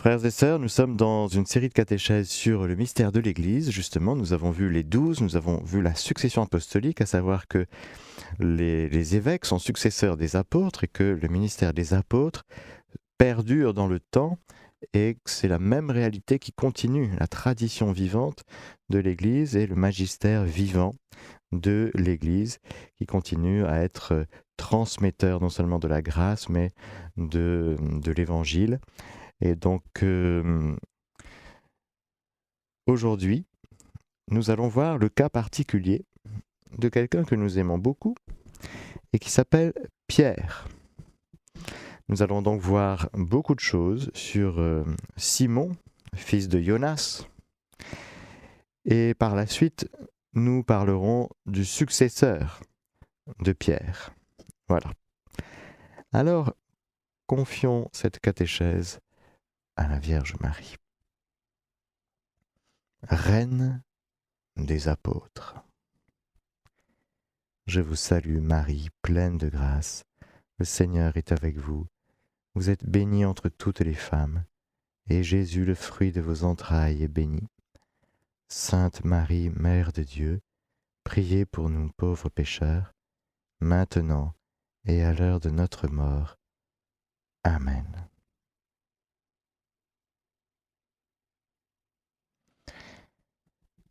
Frères et sœurs, nous sommes dans une série de catéchèses sur le mystère de l'Église. Justement, nous avons vu les 12, nous avons vu la succession apostolique, à savoir que les évêques sont successeurs des apôtres et que le ministère des apôtres perdure dans le temps et que c'est la même réalité qui continue, la tradition vivante de l'Église et le magistère vivant de l'Église qui continue à être transmetteur non seulement de la grâce mais de l'Évangile. Et donc, aujourd'hui, nous allons voir le cas particulier de quelqu'un que nous aimons beaucoup et qui s'appelle Pierre. Nous allons donc voir beaucoup de choses sur Simon, fils de Jonas, et par la suite, nous parlerons du successeur de Pierre. Voilà. Alors, confions cette catéchèse à la Vierge Marie. Reine des apôtres. Je vous salue Marie, pleine de grâce. Le Seigneur est avec vous. Vous êtes bénie entre toutes les femmes, et Jésus, le fruit de vos entrailles, est béni. Sainte Marie, Mère de Dieu, priez pour nous pauvres pécheurs, maintenant et à l'heure de notre mort. Amen.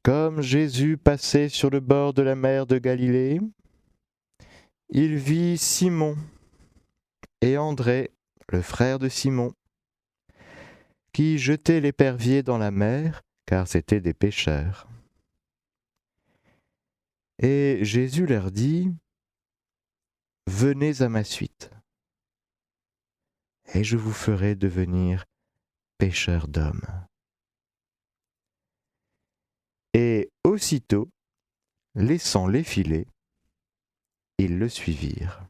Comme Jésus passait sur le bord de la mer de Galilée, il vit Simon et André, le frère de Simon, qui jetaient l'épervier dans la mer, car c'étaient des pêcheurs. Et Jésus leur dit, « Venez à ma suite, et je vous ferai devenir pêcheurs d'hommes. » Et aussitôt, laissant les filets, ils le suivirent.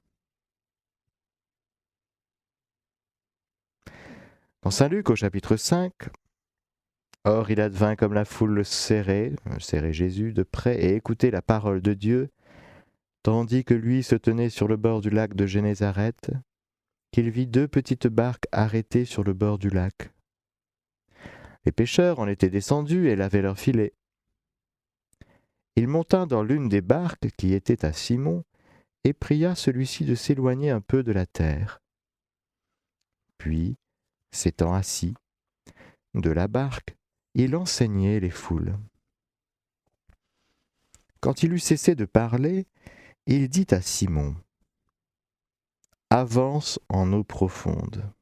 Dans Saint Luc au chapitre 5, « Or il advint comme la foule le serrait Jésus de près et écoutait la parole de Dieu, tandis que lui se tenait sur le bord du lac de Génézareth, qu'il vit deux petites barques arrêtées sur le bord du lac. Les pêcheurs en étaient descendus et lavaient leurs filets. Il monta dans l'une des barques qui était à Simon et pria celui-ci de s'éloigner un peu de la terre. Puis, s'étant assis, de la barque, il enseignait les foules. Quand il eut cessé de parler, il dit à Simon, « Avance en eau profonde,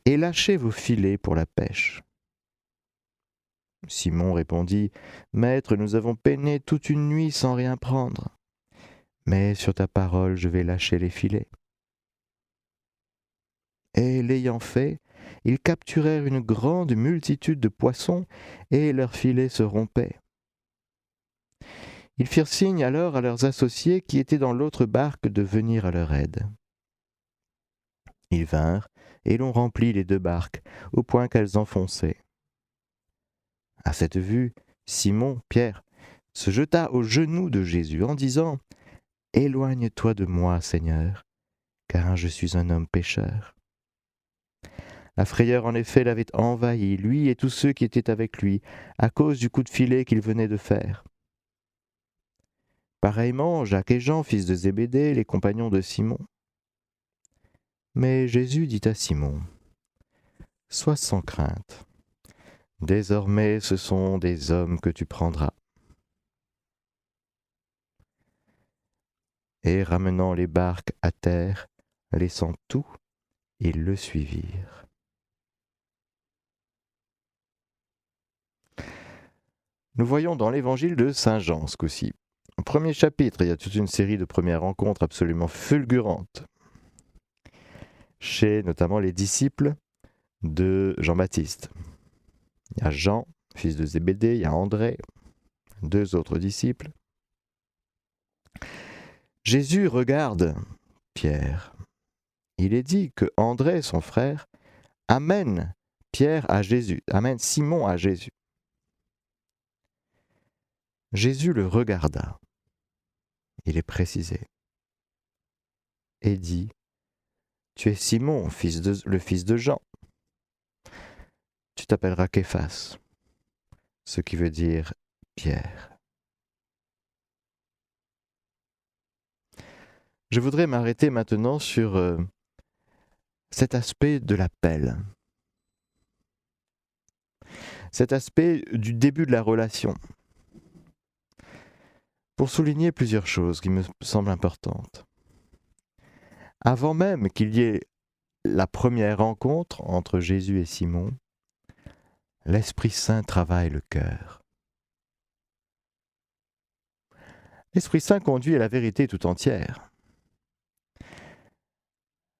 et lâchez vos filets pour la pêche. » Simon répondit, « Maître, nous avons peiné toute une nuit sans rien prendre, mais sur ta parole je vais lâcher les filets. » Et l'ayant fait, ils capturèrent une grande multitude de poissons, et leurs filets se rompaient. Ils firent signe alors à leurs associés qui étaient dans l'autre barque de venir à leur aide. Ils vinrent, et l'on remplit les deux barques, au point qu'elles enfonçaient. À cette vue, Simon, Pierre, se jeta aux genoux de Jésus en disant, « Éloigne-toi de moi, Seigneur, car je suis un homme pécheur. » La frayeur en effet l'avait envahi, lui et tous ceux qui étaient avec lui, à cause du coup de filet qu'il venait de faire. Pareillement, Jacques et Jean, fils de Zébédée, les compagnons de Simon. Mais Jésus dit à Simon, « Sois sans crainte. Désormais, ce sont des hommes que tu prendras. » Et ramenant les barques à terre, laissant tout, ils le suivirent. Nous voyons dans l'évangile de Saint Jean ce coup-ci. Au premier chapitre, il y a toute une série de premières rencontres absolument fulgurantes chez notamment les disciples de Jean-Baptiste. Il y a Jean, fils de Zébédée, il y a André, deux autres disciples. Jésus regarde Pierre. Il est dit que André, son frère, amène Pierre à Jésus, amène Simon à Jésus. Jésus le regarda, il est précisé, et dit, « Tu es Simon, le fils de Jean. t'appelleras Képhas, ce qui veut dire Pierre. Je voudrais m'arrêter maintenant sur cet aspect de l'appel, cet aspect du début de la relation, pour souligner plusieurs choses qui me semblent importantes. Avant même qu'il y ait la première rencontre entre Jésus et Simon, l'Esprit Saint travaille le cœur. L'Esprit Saint conduit à la vérité tout entière.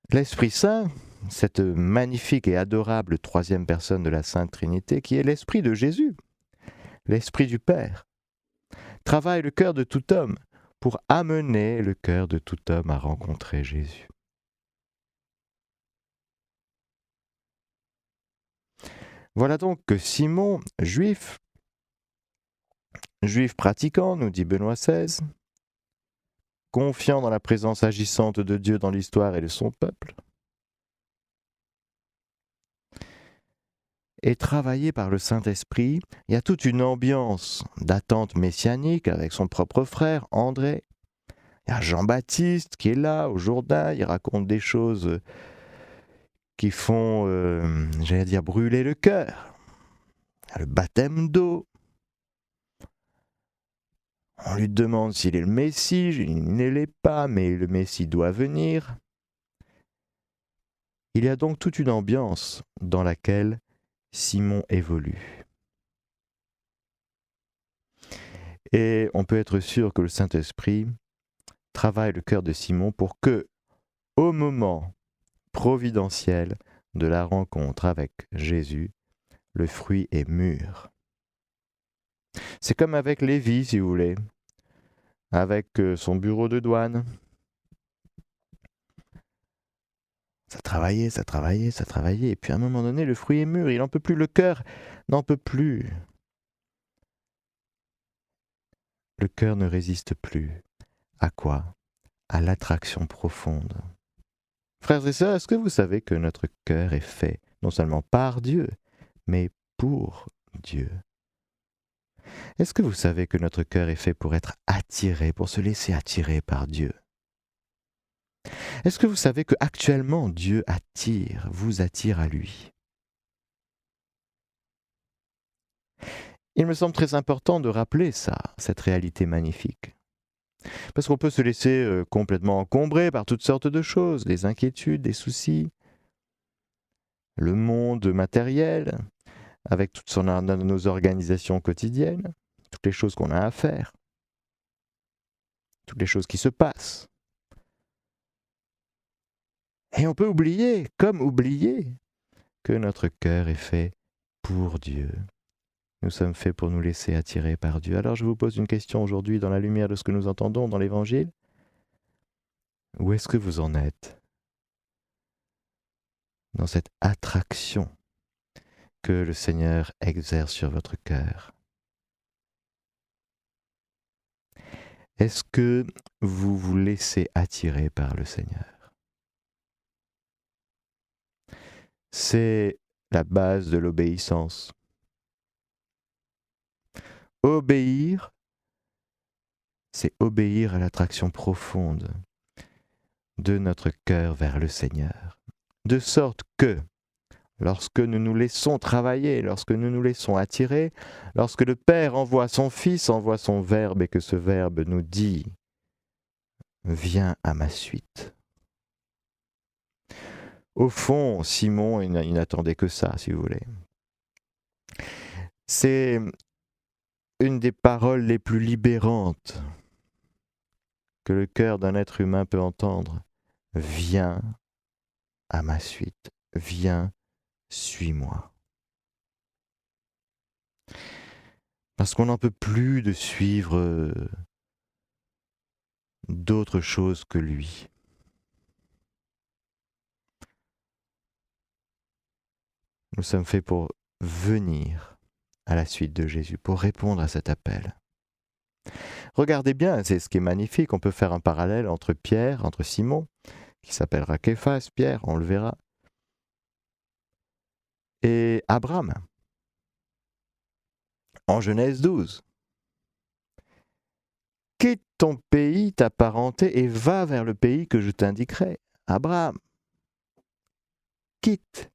L'Esprit Saint, cette magnifique et adorable troisième personne de la Sainte Trinité, qui est l'Esprit de Jésus, l'Esprit du Père, travaille le cœur de tout homme pour amener le cœur de tout homme à rencontrer Jésus. Voilà donc que Simon, juif pratiquant, nous dit Benoît XVI, confiant dans la présence agissante de Dieu dans l'histoire et de son peuple, et travaillé par le Saint-Esprit, il y a toute une ambiance d'attente messianique avec son propre frère, André. Il y a Jean-Baptiste qui est là, au Jourdain, il raconte des choses qui font, brûler le cœur. Il y a le baptême d'eau. On lui demande s'il est le Messie, il ne l'est pas, mais le Messie doit venir. Il y a donc toute une ambiance dans laquelle Simon évolue. Et on peut être sûr que le Saint-Esprit travaille le cœur de Simon pour que, au moment providentiel de la rencontre avec Jésus, le fruit est mûr. C'est comme avec Lévi, si vous voulez, avec son bureau de douane. Ça travaillait, et puis à un moment donné, le fruit est mûr, il n'en peut plus, le cœur n'en peut plus. Le cœur ne résiste plus. À quoi? À l'attraction profonde. Frères et sœurs, est-ce que vous savez que notre cœur est fait non seulement par Dieu, mais pour Dieu? Est-ce que vous savez que notre cœur est fait pour être attiré, pour se laisser attirer par Dieu? Est-ce que vous savez que actuellement Dieu vous attire à lui? Il me semble très important de rappeler ça, cette réalité magnifique. Parce qu'on peut se laisser complètement encombrer par toutes sortes de choses, des inquiétudes, des soucis, le monde matériel, avec toutes nos organisations quotidiennes, toutes les choses qu'on a à faire, toutes les choses qui se passent. Et on peut oublier, comme oublier, que notre cœur est fait pour Dieu. Nous sommes faits pour nous laisser attirer par Dieu. Alors je vous pose une question aujourd'hui dans la lumière de ce que nous entendons dans l'Évangile. Où est-ce que vous en êtes dans cette attraction que le Seigneur exerce sur votre cœur? Est-ce que vous vous laissez attirer par le Seigneur? C'est la base de l'obéissance. Obéir, c'est obéir à l'attraction profonde de notre cœur vers le Seigneur. De sorte que, lorsque nous nous laissons travailler, lorsque nous nous laissons attirer, lorsque le Père envoie son Fils, envoie son Verbe, et que ce Verbe nous dit « Viens à ma suite ». Au fond, Simon, il n'attendait que ça, si vous voulez. C'est une des paroles les plus libérantes que le cœur d'un être humain peut entendre. Viens à ma suite, viens, suis-moi. Parce qu'on n'en peut plus de suivre d'autres choses que lui. Nous sommes faits pour venir à la suite de Jésus, pour répondre à cet appel. Regardez bien, c'est ce qui est magnifique, on peut faire un parallèle entre Pierre, entre Simon, qui s'appellera Képhas, Pierre, on le verra, et Abraham. En Genèse 12. Quitte ton pays, ta parenté, et va vers le pays que je t'indiquerai. Abraham, quitte,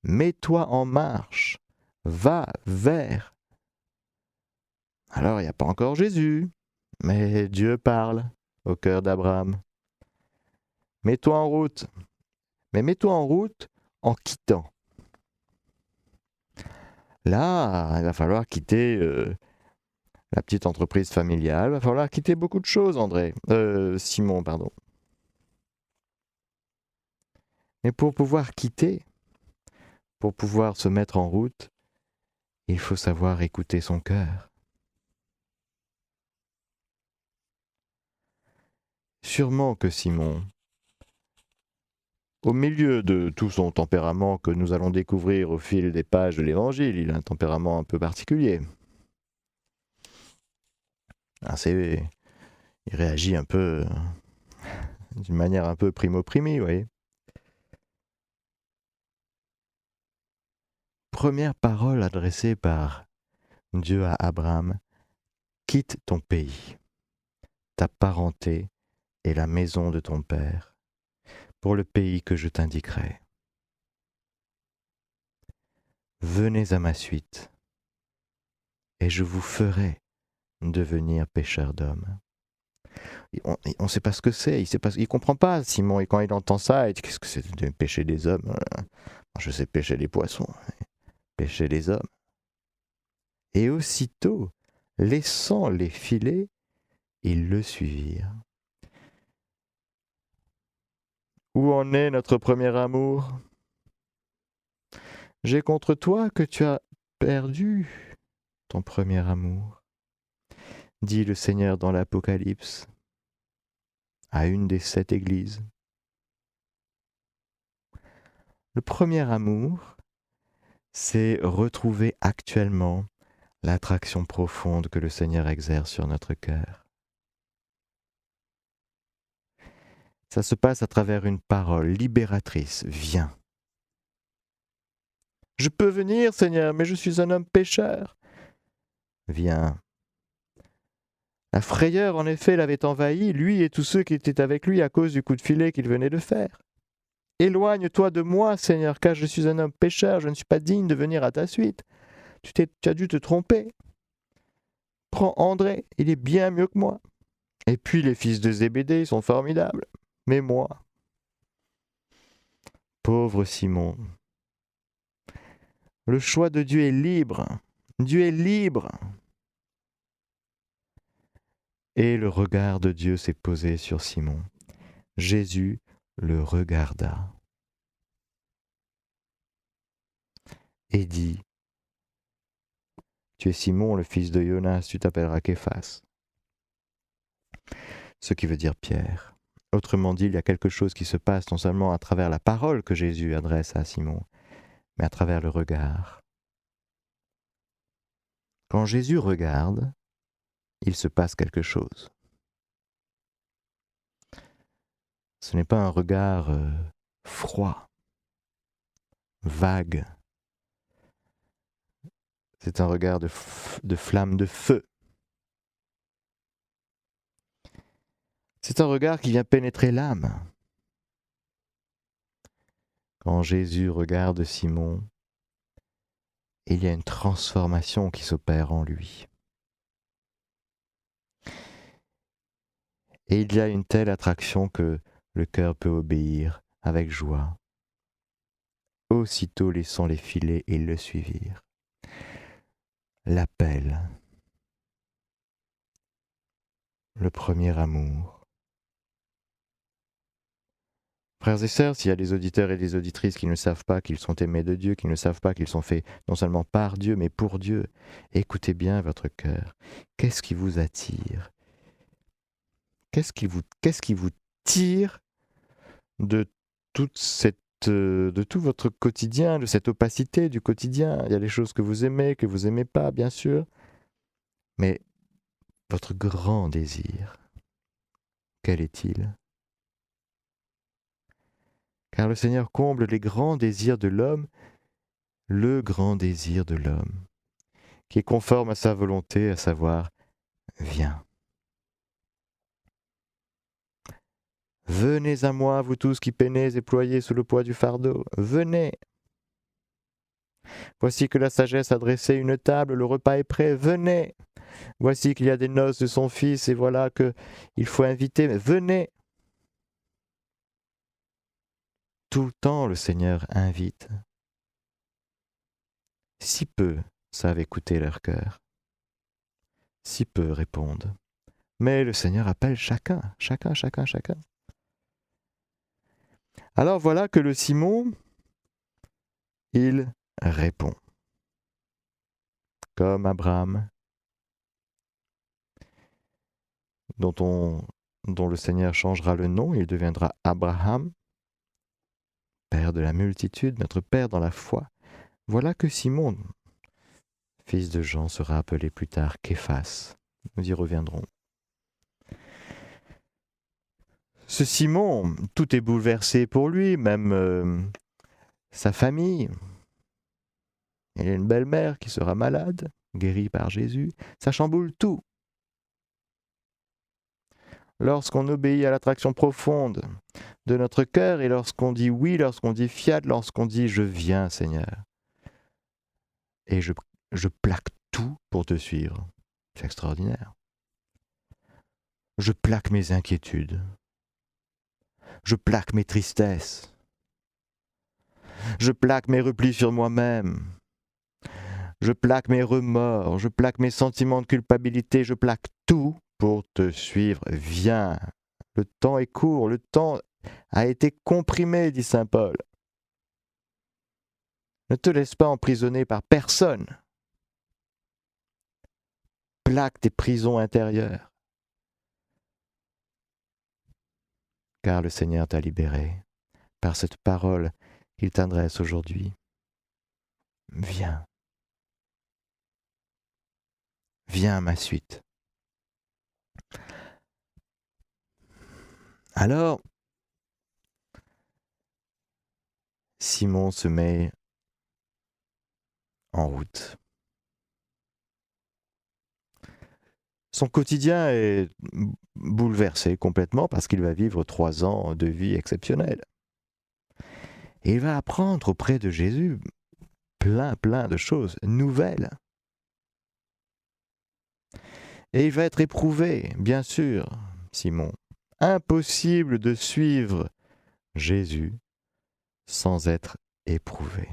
mets-toi en marche, va vers. Alors, il n'y a pas encore Jésus, mais Dieu parle au cœur d'Abraham. Mets-toi en route, mais mets-toi en route en quittant. Là, il va falloir quitter la petite entreprise familiale, il va falloir quitter beaucoup de choses, Simon, pardon. Mais pour pouvoir quitter, pour pouvoir se mettre en route, il faut savoir écouter son cœur. Sûrement que Simon, au milieu de tout son tempérament que nous allons découvrir au fil des pages de l'Évangile, il a un tempérament un peu particulier. Il réagit un peu d'une manière un peu primo-primi, vous voyez. Première parole adressée par Dieu à Abraham, quitte ton pays, ta parenté et la maison de ton père, pour le pays que je t'indiquerai. Venez à ma suite, et je vous ferai devenir pécheurs d'hommes. On ne sait pas ce que c'est, il comprend pas, Simon, et quand il entend ça, il dit, qu'est-ce que c'est de pécher des hommes? Je sais pêcher les poissons, pêcher les hommes. Et aussitôt, laissant les filets, ils le suivirent. Où en est notre premier amour? J'ai contre toi que tu as perdu ton premier amour, dit le Seigneur dans l'Apocalypse à une des 7 églises. Le premier amour, c'est retrouver actuellement l'attraction profonde que le Seigneur exerce sur notre cœur. Ça se passe à travers une parole libératrice. Viens. Je peux venir, Seigneur, mais je suis un homme pécheur. Viens. La frayeur, en effet, l'avait envahi, lui et tous ceux qui étaient avec lui à cause du coup de filet qu'il venait de faire. Éloigne-toi de moi, Seigneur, car je suis un homme pécheur, je ne suis pas digne de venir à ta suite. Tu as dû te tromper. Prends André, il est bien mieux que moi. Et puis les fils de Zébédée, ils sont formidables. Mais moi, pauvre Simon, le choix de Dieu est libre. Dieu est libre. Et le regard de Dieu s'est posé sur Simon. Jésus le regarda et dit, tu es Simon, le fils de Jonas, tu t'appelleras Képhas. Ce qui veut dire Pierre. Autrement dit, il y a quelque chose qui se passe non seulement à travers la parole que Jésus adresse à Simon, mais à travers le regard. Quand Jésus regarde, il se passe quelque chose. Ce n'est pas un regard froid, vague. C'est un regard de flamme de feu. C'est un regard qui vient pénétrer l'âme. Quand Jésus regarde Simon, il y a une transformation qui s'opère en lui. Et il y a une telle attraction que le cœur peut obéir avec joie. Aussitôt laissant les filets, ils le suivirent. L'appel, le premier amour. Frères et sœurs, s'il y a des auditeurs et des auditrices qui ne savent pas qu'ils sont aimés de Dieu, qui ne savent pas qu'ils sont faits non seulement par Dieu, mais pour Dieu, écoutez bien votre cœur. Qu'est-ce qui vous attire? Qu'est-ce qui vous tire de tout votre quotidien, de cette opacité du quotidien? Il y a les choses que vous n'aimez pas, bien sûr, mais votre grand désir, quel est-il? Car le Seigneur comble les grands désirs de l'homme, le grand désir de l'homme, qui est conforme à sa volonté, à savoir, viens. Venez à moi, vous tous qui peinez et ployez sous le poids du fardeau. Venez. Voici que la sagesse a dressé une table, le repas est prêt. Venez. Voici qu'il y a des noces de son fils et voilà que il faut inviter. Mais venez. Tout le temps, le Seigneur invite. Si peu savent écouter leur cœur, si peu répondent. Mais le Seigneur appelle chacun. Alors voilà que le Simon, il répond. Comme Abraham, dont le Seigneur changera le nom, il deviendra Abraham, Père de la multitude, notre Père dans la foi. Voilà que Simon, fils de Jean, sera appelé plus tard Képhas. Nous y reviendrons. Ce Simon, tout est bouleversé pour lui, même sa famille. Il a une belle-mère qui sera malade, guérie par Jésus. Ça chamboule tout. Lorsqu'on obéit à l'attraction profonde de notre cœur et lorsqu'on dit oui, lorsqu'on dit fiat, lorsqu'on dit je viens Seigneur. Et je plaque tout pour te suivre. C'est extraordinaire. Je plaque mes inquiétudes. Je plaque mes tristesses. Je plaque mes replis sur moi-même. Je plaque mes remords. Je plaque mes sentiments de culpabilité. Je plaque tout pour te suivre. Viens. Le temps est court. Le temps a été comprimé, dit saint Paul. Ne te laisse pas emprisonner par personne. Plaque tes prisons intérieures. Car le Seigneur t'a libéré par cette parole qu'il t'adresse aujourd'hui. Viens. Viens à ma suite. Alors, Simon se met en route. Son quotidien est bouleversé complètement parce qu'il va vivre 3 ans de vie exceptionnelle. Et il va apprendre auprès de Jésus plein de choses nouvelles. Et il va être éprouvé, bien sûr, Simon. Impossible de suivre Jésus sans être éprouvé.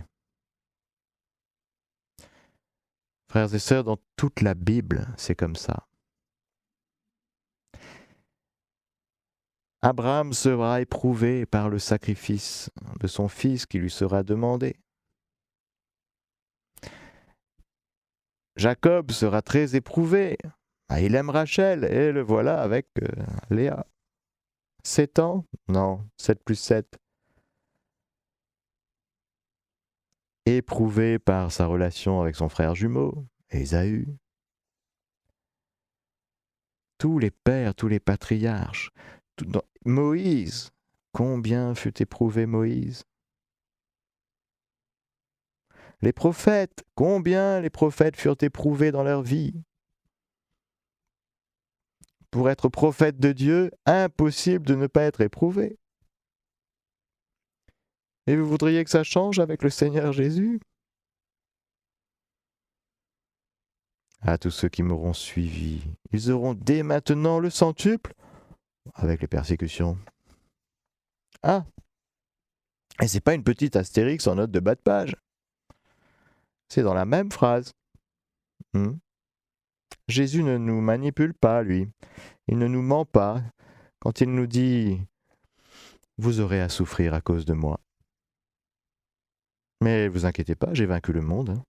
Frères et sœurs, dans toute la Bible, c'est comme ça. Abraham sera éprouvé par le sacrifice de son fils qui lui sera demandé. Jacob sera très éprouvé. Il aime Rachel et le voilà avec Léa. 7 ans? Non, 7 plus 7. Éprouvé par sa relation avec son frère jumeau, Ésaü. Tous les pères, tous les patriarches. Moïse, combien fut éprouvé Moïse? Les prophètes, combien les prophètes furent éprouvés dans leur vie? Pour être prophète de Dieu, impossible de ne pas être éprouvé. Et vous voudriez que ça change avec le Seigneur Jésus? À tous ceux qui m'auront suivi, ils auront dès maintenant le centuple avec les persécutions. Ah, et c'est pas une petite astérix en note de bas de page. C'est dans la même phrase. Jésus ne nous manipule pas, lui. Il ne nous ment pas quand il nous dit « Vous aurez à souffrir à cause de moi ». Mais vous inquiétez pas, j'ai vaincu le monde.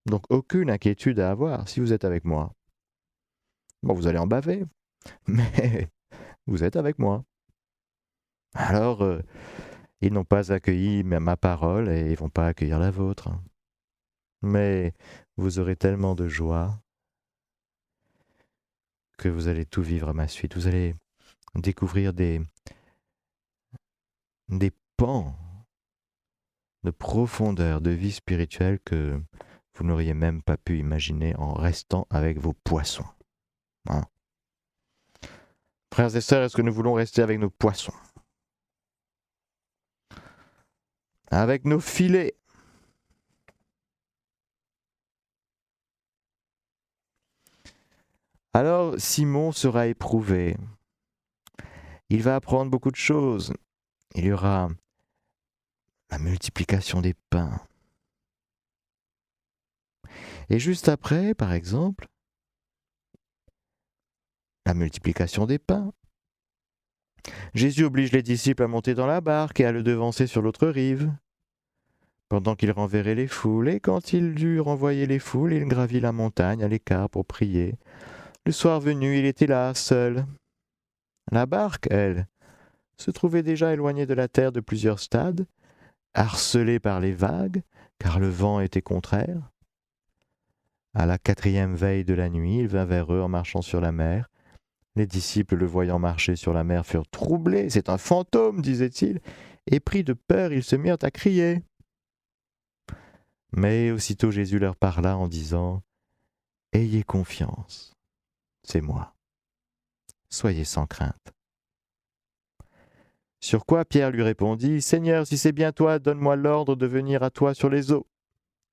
Donc aucune inquiétude à avoir si vous êtes avec moi. Bon, vous allez en baver, mais vous êtes avec moi. Alors, ils n'ont pas accueilli ma parole et ils ne vont pas accueillir la vôtre. Mais vous aurez tellement de joie que vous allez tout vivre à ma suite. Vous allez découvrir des pans de profondeur, de vie spirituelle que vous n'auriez même pas pu imaginer en restant avec vos poissons. Hein? Frères et sœurs, est-ce que nous voulons rester avec nos poissons? Avec nos filets? Alors Simon sera éprouvé. Il va apprendre beaucoup de choses. Il y aura la multiplication des pains. Et juste après, par exemple, la multiplication des pains. Jésus oblige les disciples à monter dans la barque et à le devancer sur l'autre rive, pendant qu'il renverrait les foules. Et quand il eut renvoyé les foules, il gravit la montagne à l'écart pour prier. Le soir venu, il était là, seul. La barque, elle, se trouvait déjà éloignée de la terre de plusieurs stades, harcelée par les vagues, car le vent était contraire. À la 4e veille de la nuit, il vint vers eux en marchant sur la mer. Les disciples, le voyant marcher sur la mer, furent troublés. « C'est un fantôme !» disaient-ils, et pris de peur, ils se mirent à crier. Mais aussitôt Jésus leur parla en disant « Ayez confiance, c'est moi. Soyez sans crainte. » Sur quoi Pierre lui répondit « Seigneur, si c'est bien toi, donne-moi l'ordre de venir à toi sur les eaux. »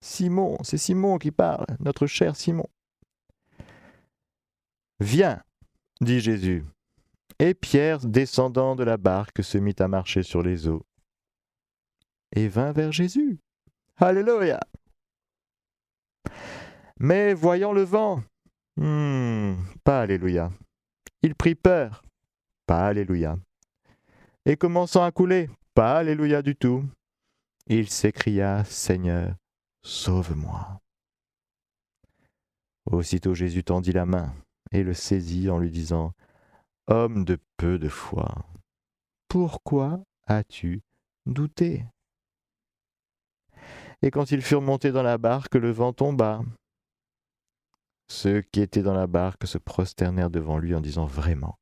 Simon, c'est Simon qui parle, notre cher Simon. « Viens !» dit Jésus. Et Pierre, descendant de la barque, se mit à marcher sur les eaux et vint vers Jésus. Alléluia! Mais voyant le vent, pas Alléluia. Il prit peur, pas Alléluia. Et commençant à couler, pas Alléluia du tout. Il s'écria, Seigneur, sauve-moi. Aussitôt Jésus tendit la main et le saisit en lui disant, Homme de peu de foi, pourquoi as-tu douté? Et quand ils furent montés dans la barque, le vent tomba. Ceux qui étaient dans la barque se prosternèrent devant lui en disant, Vraiment,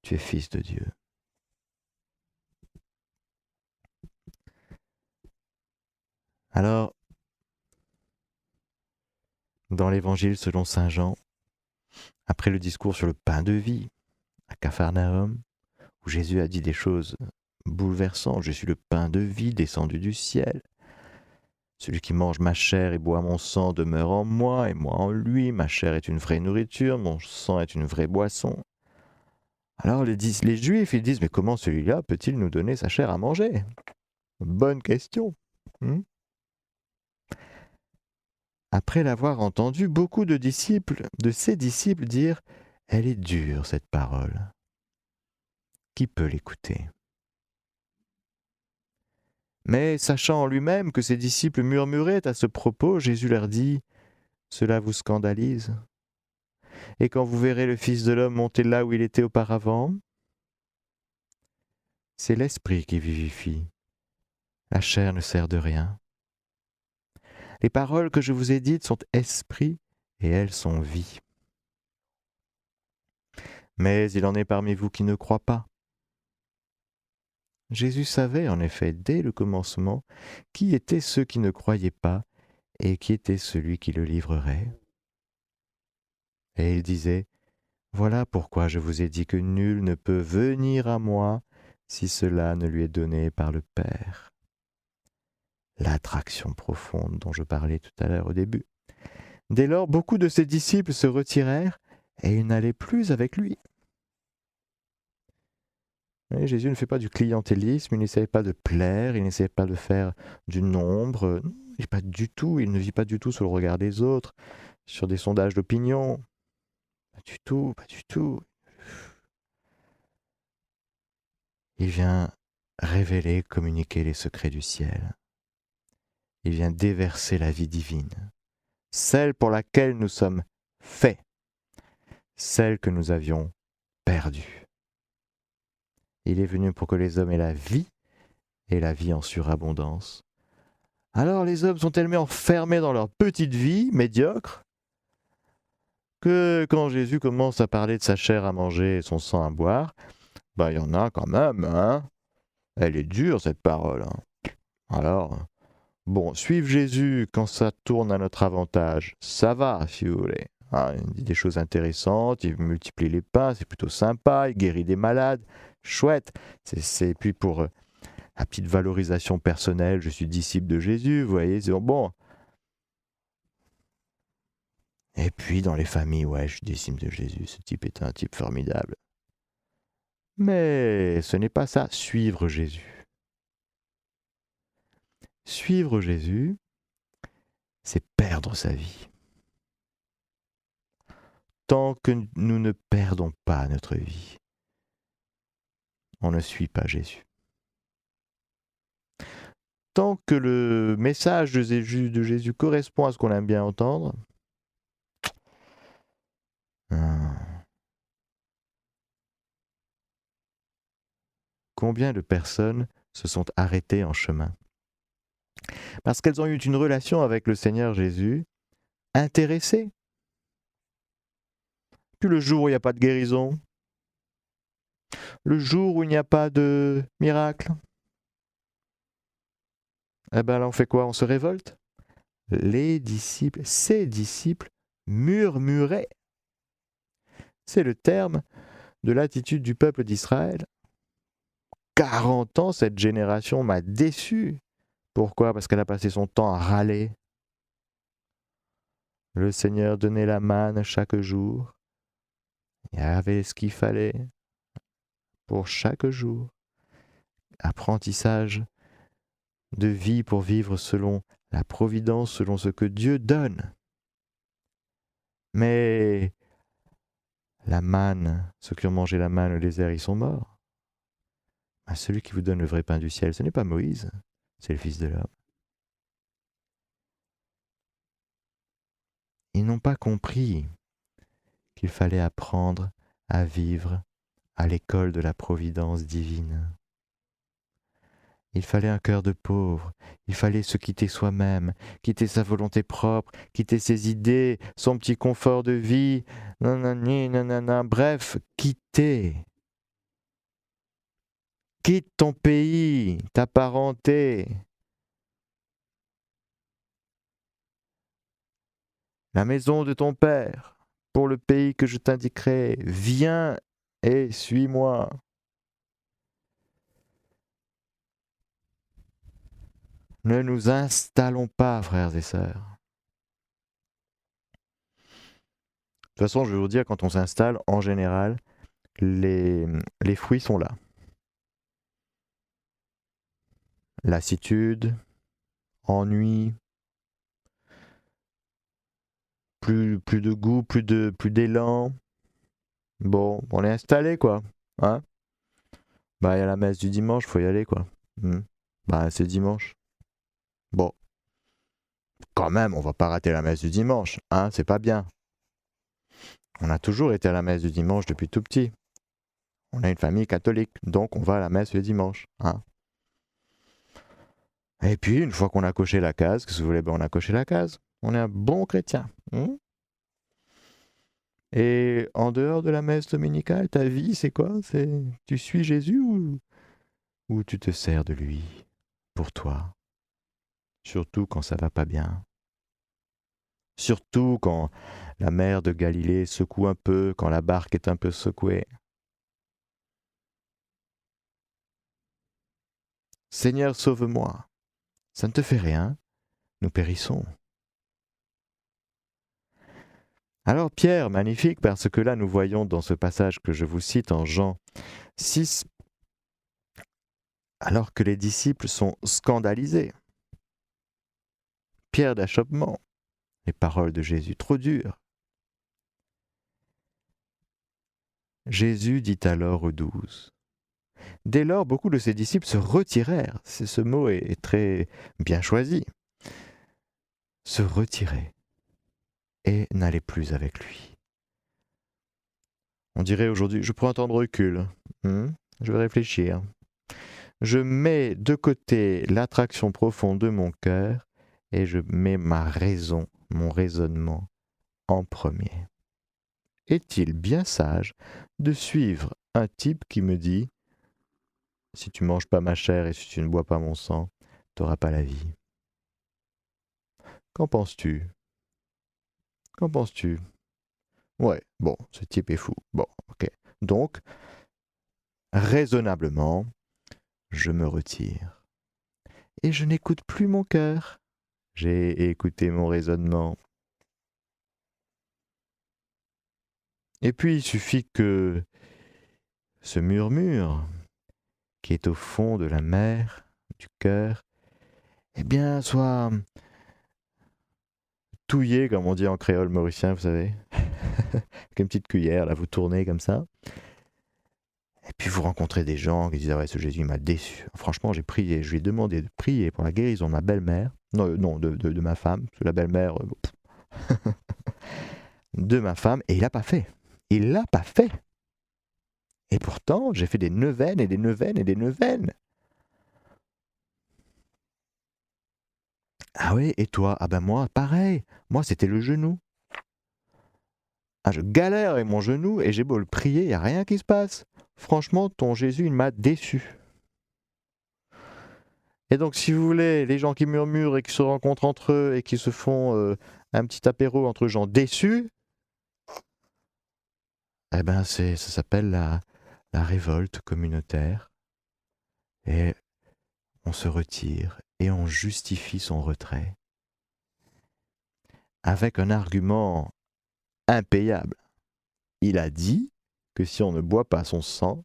tu es fils de Dieu. Alors, dans l'Évangile selon saint Jean, après le discours sur le pain de vie à Capharnaüm, où Jésus a dit des choses bouleversantes, « Je suis le pain de vie descendu du ciel. Celui qui mange ma chair et boit mon sang demeure en moi et moi en lui. Ma chair est une vraie nourriture, mon sang est une vraie boisson. » Alors les Juifs, ils disent, mais comment celui-là peut-il nous donner sa chair à manger? Bonne question. Après l'avoir entendu, beaucoup de ses disciples dirent, elle est dure cette parole. Qui peut l'écouter? Mais sachant en lui-même que ses disciples murmuraient à ce propos, Jésus leur dit, cela vous scandalise? Et quand vous verrez le Fils de l'homme monter là où il était auparavant, c'est l'esprit qui vivifie. La chair ne sert de rien. Les paroles que je vous ai dites sont esprit et elles sont vie. Mais il en est parmi vous qui ne croient pas. Jésus savait en effet dès le commencement qui étaient ceux qui ne croyaient pas et qui était celui qui le livrerait. Et il disait, « Voilà pourquoi je vous ai dit que nul ne peut venir à moi si cela ne lui est donné par le Père. » L'attraction profonde dont je parlais tout à l'heure au début. Dès lors, beaucoup de ses disciples se retirèrent et ils n'allaient plus avec lui. Et Jésus ne fait pas du clientélisme, il n'essaie pas de plaire, il n'essaie pas de faire du nombre. Il ne vit pas du tout sur le regard des autres, sur des sondages d'opinion. Pas du tout. Il vient révéler, communiquer les secrets du ciel. Il vient déverser la vie divine, celle pour laquelle nous sommes faits, celle que nous avions perdue. Il est venu pour que les hommes aient la vie, et la vie en surabondance. Alors les hommes sont tellement enfermés dans leur petite vie médiocre, que quand Jésus commence à parler de sa chair à manger et son sang à boire, il y en a quand même, hein. Elle est dure cette parole. Alors, Bon, suivre Jésus quand ça tourne à notre avantage, ça va, si vous voulez. Hein, il dit des choses intéressantes, il multiplie les pains, c'est plutôt sympa, il guérit des malades, chouette. Et puis pour la petite valorisation personnelle, je suis disciple de Jésus, vous voyez, c'est bon. Et puis dans les familles, ouais, je suis disciple de Jésus, ce type est un type formidable. Mais ce n'est pas ça, suivre Jésus. Suivre Jésus, c'est perdre sa vie. Tant que nous ne perdons pas notre vie, on ne suit pas Jésus. Tant que le message de Jésus correspond à ce qu'on aime bien entendre, combien de personnes se sont arrêtées en chemin parce qu'elles ont eu une relation avec le Seigneur Jésus intéressée. Puis le jour où il n'y a pas de guérison, le jour où il n'y a pas de miracle, eh ben là on fait quoi? On se révolte? Les disciples, ces disciples murmuraient. C'est le terme de l'attitude du peuple d'Israël. 40 ans, cette génération m'a déçu. Pourquoi? Parce qu'elle a passé son temps à râler. Le Seigneur donnait la manne chaque jour. Il y avait ce qu'il fallait pour chaque jour. Apprentissage de vie pour vivre selon la providence, selon ce que Dieu donne. Mais la manne, ceux qui ont mangé la manne au désert, ils sont morts. Celui qui vous donne le vrai pain du ciel, ce n'est pas Moïse, c'est le Fils de l'homme. Ils n'ont pas compris qu'il fallait apprendre à vivre à l'école de la providence divine. Il fallait un cœur de pauvre, il fallait se quitter soi-même, quitter sa volonté propre, quitter ses idées, son petit confort de vie, nanani, nanana, bref, quitter. Quitte ton pays, ta parenté, la maison de ton père, pour le pays que je t'indiquerai. Viens et suis-moi. Ne nous installons pas, frères et sœurs. De toute façon, je vais vous dire, quand on s'installe, en général, les fruits sont là. Lassitude, ennui, plus de goût, plus d'élan. Bon, on est installé, quoi. Hein? Bah, il y a la messe du dimanche, faut y aller, quoi. Bah, c'est dimanche. Bon. Quand même, on va pas rater la messe du dimanche, hein, c'est pas bien. On a toujours été à la messe du dimanche depuis tout petit. On a une famille catholique, donc on va à la messe le dimanche, hein. Et puis, une fois qu'on a coché la case, qu'est-ce que vous voulez, ben on a coché la case. On est un bon chrétien. Et en dehors de la messe dominicale, ta vie, c'est quoi? Tu suis Jésus ou tu te sers de lui pour toi? Surtout quand ça va pas bien. Surtout quand la mer de Galilée secoue un peu, quand la barque est un peu secouée. Seigneur, sauve-moi. Ça ne te fait rien, nous périssons. Alors Pierre, magnifique, parce que là nous voyons dans ce passage que je vous cite en Jean 6, alors que les disciples sont scandalisés. Pierre d'achoppement, les paroles de Jésus trop dures. Jésus dit alors aux 12. Dès lors, beaucoup de ses disciples se retirèrent. Ce mot est très bien choisi. Se retirer et n'aller plus avec lui. On dirait aujourd'hui, je prends un temps de recul. Je vais réfléchir. Je mets de côté l'attraction profonde de mon cœur et je mets ma raison, mon raisonnement en premier. Est-il bien sage de suivre un type qui me dit « Si tu manges pas ma chair et si tu ne bois pas mon sang, tu n'auras pas la vie ». Qu'en penses-tu? Qu'en penses-tu? Ouais, bon, ce type est fou. Bon, ok. Donc, raisonnablement, je me retire. Et je n'écoute plus mon cœur. J'ai écouté mon raisonnement. Et puis, il suffit que ce murmure, qui est au fond de la mer, du cœur, eh bien, soit touillé, comme on dit en créole mauricien, vous savez. Avec une petite cuillère, là, vous tournez comme ça. Et puis vous rencontrez des gens qui disent ah ouais, ce Jésus m'a déçu. Franchement, j'ai prié, je lui ai demandé de prier pour la guérison de ma belle-mère. Non, de ma femme, parce que la belle-mère de ma femme, et il l'a pas fait. Il l'a pas fait. Et pourtant, j'ai fait des neuvaines et des neuvaines et des neuvaines. Ah oui, et toi? Ah ben moi, pareil. Moi, c'était le genou. Ah, je galère avec mon genou et j'ai beau le prier, il n'y a rien qui se passe. Franchement, ton Jésus, il m'a déçu. Et donc, si vous voulez, les gens qui murmurent et qui se rencontrent entre eux et qui se font un petit apéro entre gens déçus, eh ben, ça s'appelle la révolte communautaire. Et on se retire et on justifie son retrait avec un argument impayable. Il a dit que si on ne boit pas son sang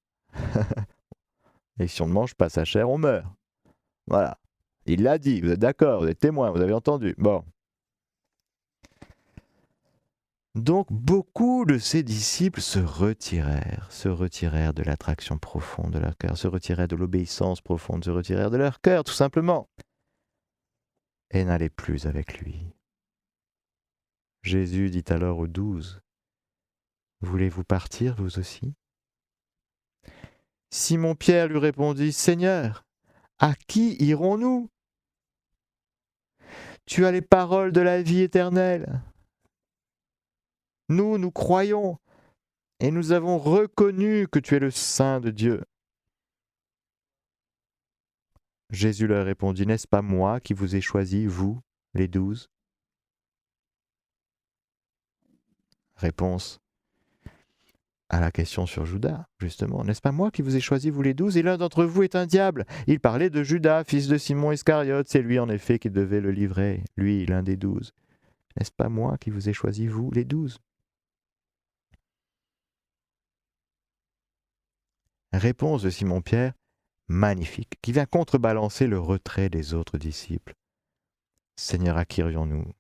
et si on ne mange pas sa chair, on meurt. Voilà. Il l'a dit, vous êtes d'accord, vous êtes témoin, vous avez entendu. Bon. Donc beaucoup de ses disciples se retirèrent de l'attraction profonde de leur cœur, se retirèrent de l'obéissance profonde, se retirèrent de leur cœur, tout simplement, et n'allaient plus avec lui. Jésus dit alors aux 12, « Voulez-vous partir, vous aussi ?» Simon-Pierre lui répondit, « Seigneur, à qui irons-nous? Tu as les paroles de la vie éternelle. Nous croyons, et nous avons reconnu que tu es le Saint de Dieu. » Jésus leur répondit, « N'est-ce pas moi qui vous ai choisi, vous, les 12 ?» Réponse à la question sur Judas, justement. « N'est-ce pas moi qui vous ai choisi, vous les 12 ? Et l'un d'entre vous est un diable. » Il parlait de Judas, fils de Simon Iscariote. C'est lui, en effet, qui devait le livrer, lui, l'un des 12. « N'est-ce pas moi qui vous ai choisi, vous, les 12 ?» Réponse de Simon-Pierre, magnifique, qui vient contrebalancer le retrait des autres disciples. « Seigneur, à qui irions-nous ?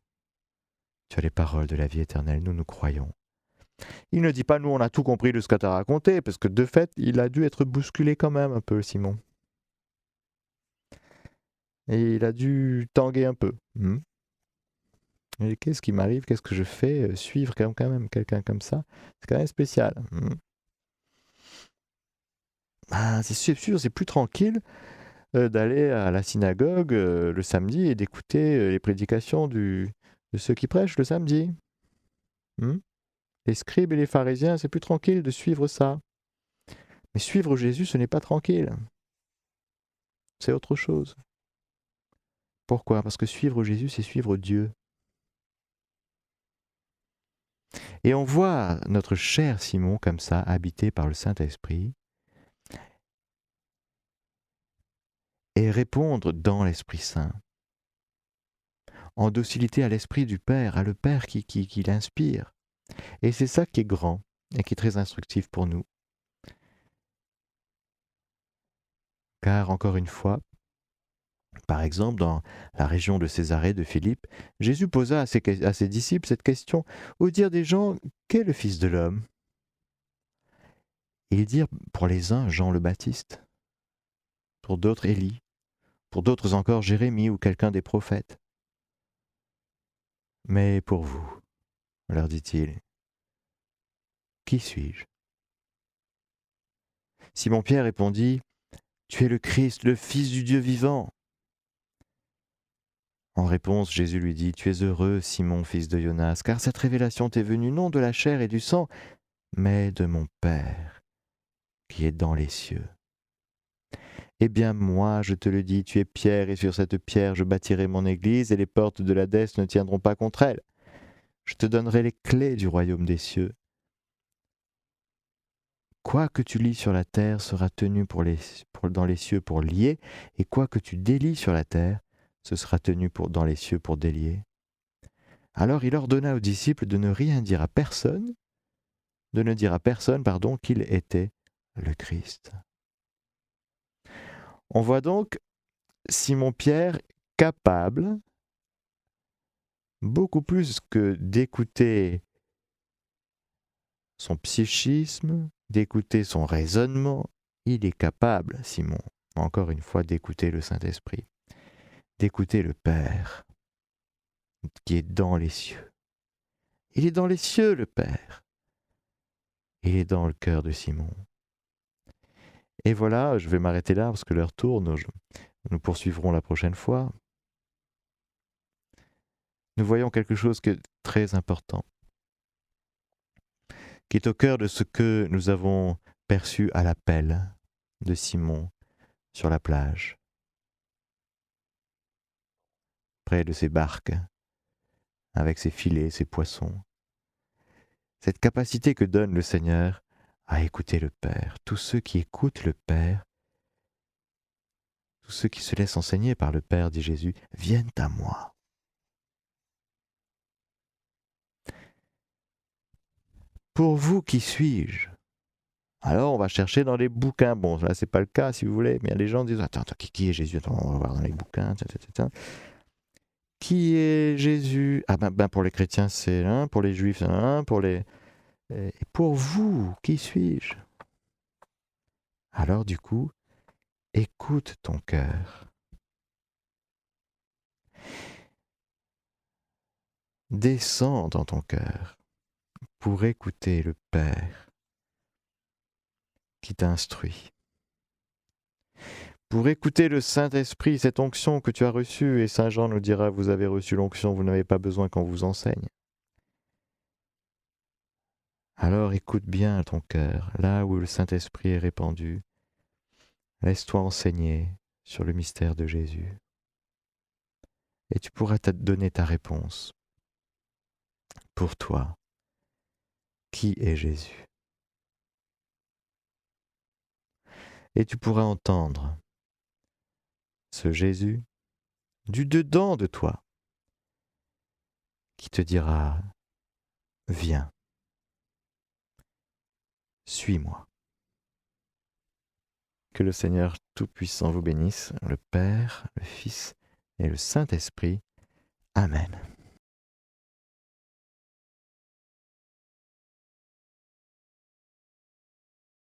Tu as les paroles de la vie éternelle, nous croyons. » Il ne dit pas « nous, on a tout compris de ce que tu as raconté », parce que de fait, il a dû être bousculé quand même un peu, Simon. Et il a dû tanguer un peu. Et qu'est-ce qui m'arrive? Qu'est-ce que je fais? Suivre quand même quelqu'un comme ça, c'est quand même spécial. Ah, c'est sûr, c'est plus tranquille d'aller à la synagogue le samedi et d'écouter les prédications de ceux qui prêchent le samedi. Les scribes et les pharisiens, c'est plus tranquille de suivre ça. Mais suivre Jésus, ce n'est pas tranquille. C'est autre chose. Pourquoi? Parce que suivre Jésus, c'est suivre Dieu. Et on voit notre cher Simon comme ça, habité par le Saint-Esprit, et répondre dans l'Esprit Saint, en docilité à l'Esprit du Père, à le Père qui l'inspire. Et c'est ça qui est grand et qui est très instructif pour nous. Car, encore une fois, par exemple, dans la région de Césarée de Philippe, Jésus posa à ses disciples cette question, « Au dire des gens, qu'est le Fils de l'homme ?» Et ils dirent, pour les uns, Jean le Baptiste, pour d'autres, Élie, pour d'autres encore, Jérémie ou quelqu'un des prophètes. « Mais pour vous, leur dit-il, qui suis-je » Simon-Pierre répondit, « Tu es le Christ, le Fils du Dieu vivant. » En réponse, Jésus lui dit, « Tu es heureux, Simon, fils de Jonas, car cette révélation t'est venue non de la chair et du sang, mais de mon Père qui est dans les cieux. Eh bien moi, je te le dis, tu es pierre, et sur cette pierre je bâtirai mon église, et les portes de l'Hadès ne tiendront pas contre elle. Je te donnerai les clés du royaume des cieux. Quoi que tu lis sur la terre sera tenu dans les cieux pour lier, et quoi que tu délies sur la terre, ce sera tenu dans les cieux pour délier. Alors il ordonna aux disciples de ne rien dire à personne, qu'il était le Christ. On voit donc Simon-Pierre capable, beaucoup plus que d'écouter son psychisme, d'écouter son raisonnement, il est capable, Simon, encore une fois, d'écouter le Saint-Esprit, d'écouter le Père qui est dans les cieux. Il est dans les cieux, le Père. Il est dans le cœur de Simon. Et voilà, je vais m'arrêter là parce que l'heure tourne. Nous poursuivrons la prochaine fois. Nous voyons quelque chose qui est très important, qui est au cœur de ce que nous avons perçu à l'appel de Simon sur la plage, près de ses barques, avec ses filets, ses poissons. Cette capacité que donne le Seigneur à écouter le Père. Tous ceux qui écoutent le Père, tous ceux qui se laissent enseigner par le Père, dit Jésus, viennent à moi. Pour vous, qui suis-je? Alors, on va chercher dans les bouquins. Bon, là, c'est pas le cas, si vous voulez, mais les gens disent, attends, qui est Jésus? Attends, on va voir dans les bouquins, Qui est Jésus? Ah ben, pour les chrétiens, c'est l'un, pour les juifs, c'est un, Et pour vous, qui suis-je? Alors, du coup, écoute ton cœur. Descends dans ton cœur pour écouter le Père qui t'instruit. Pour écouter le Saint-Esprit, cette onction que tu as reçue, et Saint Jean nous dira, vous avez reçu l'onction, vous n'avez pas besoin qu'on vous enseigne. Alors écoute bien ton cœur, là où le Saint-Esprit est répandu. Laisse-toi enseigner sur le mystère de Jésus. Et tu pourras te donner ta réponse. Pour toi, qui est Jésus? Et tu pourras entendre ce Jésus du dedans de toi qui te dira, viens, suis-moi. Que le Seigneur Tout-Puissant vous bénisse, le Père, le Fils et le Saint-Esprit. Amen.